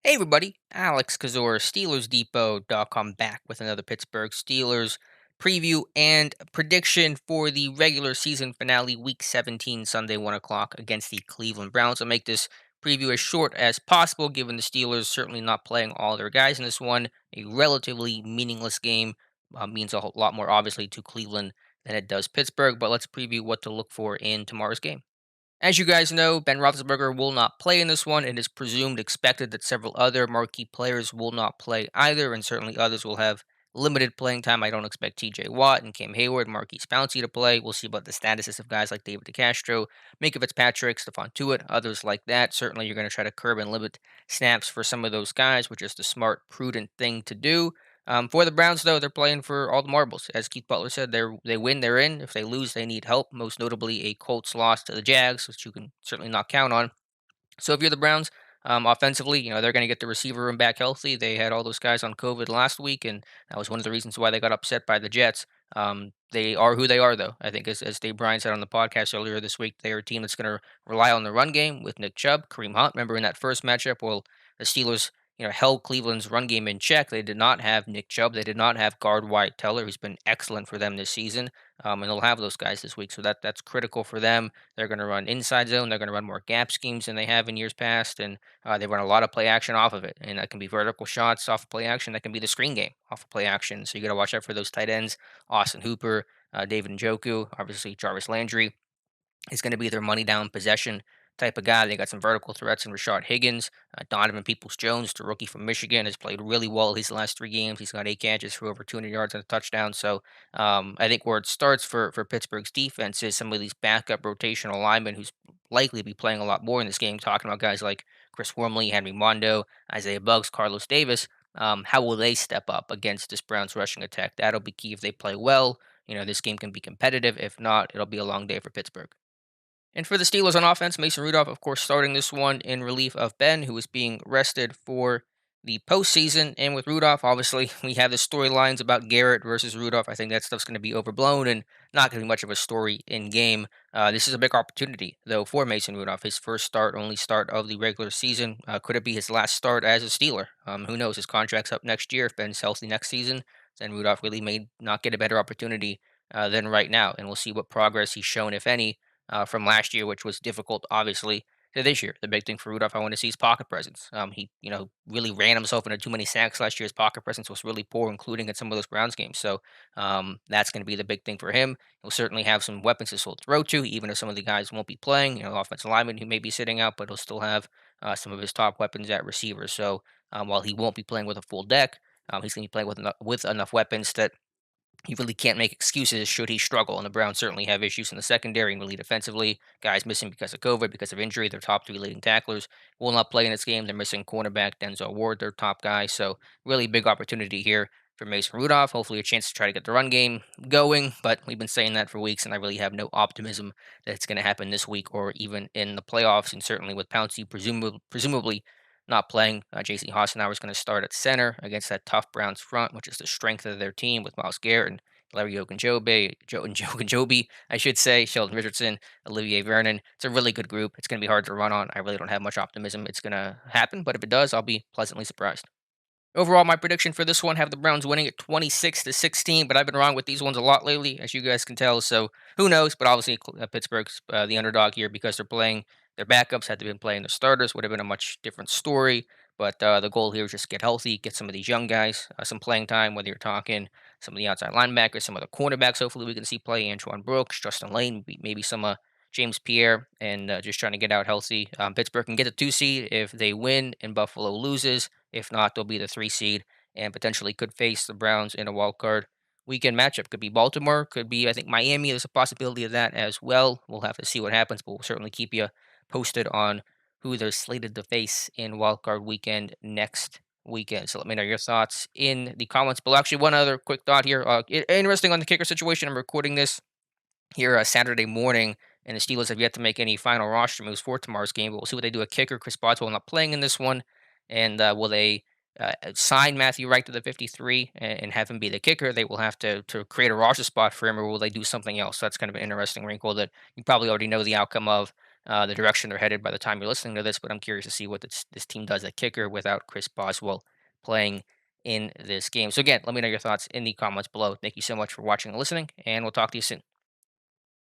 Hey everybody, Alex Kazor, SteelersDepot.com back with another Pittsburgh Steelers preview and prediction for the regular season finale, Week 17, Sunday, 1 o'clock against the Cleveland Browns. I'll make this preview as short as possible, given the Steelers certainly not playing all their guys in this one. A relatively meaningless game means a whole lot more, obviously, to Cleveland than it does Pittsburgh, but let's preview what to look for in tomorrow's game. As you guys know, Ben Roethlisberger will not play in this one. It is presumed, expected that several other marquee players will not play either, and certainly others will have limited playing time. I don't expect T.J. Watt and Cam Hayward, Marquise Pouncey to play. We'll see about the statuses of guys like David DeCastro, Minka Fitzpatrick, Stephon Tuitt, others like that. Certainly, you're going to try to curb and limit snaps for some of those guys, which is the smart, prudent thing to do. For the Browns, though, they're playing for all the marbles. As Keith Butler said, they win, they're in. If they lose, they need help. Most notably, a Colts loss to the Jags, which you can certainly not count on. So if you're the Browns, offensively, they're going to get the receiver room back healthy. They had all those guys on COVID last week, and that was one of the reasons why they got upset by the Jets. They are who they are, though. I think, as Dave Bryan said on the podcast earlier this week, they are a team that's going to rely on the run game with Nick Chubb, Kareem Hunt. Remember in that first matchup, well, the Steelers, held Cleveland's run game in check. They did not have Nick Chubb. They did not have guard Wyatt Teller, who's been excellent for them this season. And they'll have those guys this week, so that's critical for them. They're going to run inside zone. They're going to run more gap schemes than they have in years past, and they run a lot of play action off of it. And that can be vertical shots off of play action. That can be the screen game off of play action. So you got to watch out for those tight ends: Austin Hooper, David Njoku, obviously Jarvis Landry is going to be their money down possession type of guy. They got some vertical threats in Rashard Higgins. Donovan Peoples Jones, the rookie from Michigan, has played really well his last 3 games. He's got 8 catches for over 200 yards and a touchdown. So I think where it starts for Pittsburgh's defense is some of these backup rotational linemen who's likely to be playing a lot more in this game. Talking about guys like Chris Wormley, Henry Mondo, Isaiah Buggs, Carlos Davis. How will they step up against this Browns rushing attack? That'll be key if they play well. This game can be competitive. If not, it'll be a long day for Pittsburgh. And for the Steelers on offense, Mason Rudolph, of course, starting this one in relief of Ben, who is being rested for the postseason. And with Rudolph, obviously, we have the storylines about Garrett versus Rudolph. I think that stuff's going to be overblown and not going to be much of a story in game. This is a big opportunity, though, for Mason Rudolph. His first start, only start of the regular season. Could it be his last start as a Steeler? Who knows? His contract's up next year. If Ben's healthy next season, then Rudolph really may not get a better opportunity than right now. And we'll see what progress he's shown, if any, from last year, which was difficult, obviously, to this year. The big thing for Rudolph, I want to see his pocket presence. He, really ran himself into too many sacks last year. His pocket presence was really poor, including in some of those Browns games. So that's going to be the big thing for him. He'll certainly have some weapons to throw to, even if some of the guys won't be playing. Offensive lineman who may be sitting out, but he'll still have some of his top weapons at receiver. So while he won't be playing with a full deck, he's going to be playing with enough weapons that you really can't make excuses should he struggle. And the Browns certainly have issues in the secondary and really defensively. Guys missing because of COVID, because of injury. Their top three leading tacklers will not play in this game. They're missing cornerback Denzel Ward, their top guy. So really big opportunity here for Mason Rudolph. Hopefully a chance to try to get the run game going. But we've been saying that for weeks, and I really have no optimism that it's going to happen this week or even in the playoffs. And certainly with Pouncey presumably not playing. J.C. Hassenauer is going to start at center against that tough Browns front, which is the strength of their team with Miles Garrett and Larry Ogunjobi, I should say, Sheldon Richardson, Olivier Vernon. It's a really good group. It's going to be hard to run on. I really don't have much optimism it's going to happen, but if it does, I'll be pleasantly surprised. Overall, my prediction for this one have the Browns winning at 26-16, but I've been wrong with these ones a lot lately, as you guys can tell. So who knows? But obviously, Pittsburgh's the underdog here because they're playing their backups. Had they been playing their starters, would have been a much different story. But the goal here is just get healthy, get some of these young guys some playing time. Whether you're talking some of the outside linebackers, some of the cornerbacks, hopefully we can see play Antoine Brooks, Justin Lane, maybe some James Pierre, and just trying to get out healthy. Pittsburgh can get the 2 seed if they win and Buffalo loses. If not, they'll be the 3 seed and potentially could face the Browns in a wild card weekend matchup. Could be Baltimore, could be, I think, Miami. There's a possibility of that as well. We'll have to see what happens, but we'll certainly keep you posted on who they're slated to face in wild card weekend next weekend. So let me know your thoughts in the comments below. Actually, one other quick thought here. Interesting on the kicker situation. I'm recording this here Saturday morning, and the Steelers have yet to make any final roster moves for tomorrow's game. But we'll see what they do at kicker. Chris Boswell not playing in this one, and will they sign Matthew Wright to the 53 and have him be the kicker? They will have to create a roster spot for him, or will they do something else? So that's kind of an interesting wrinkle that you probably already know the outcome of. the direction they're headed by the time you're listening to this. But I'm curious to see what this team does at kicker without Chris Boswell playing in this game. So again, let me know your thoughts in the comments below. Thank you so much for watching and listening, and we'll talk to you soon.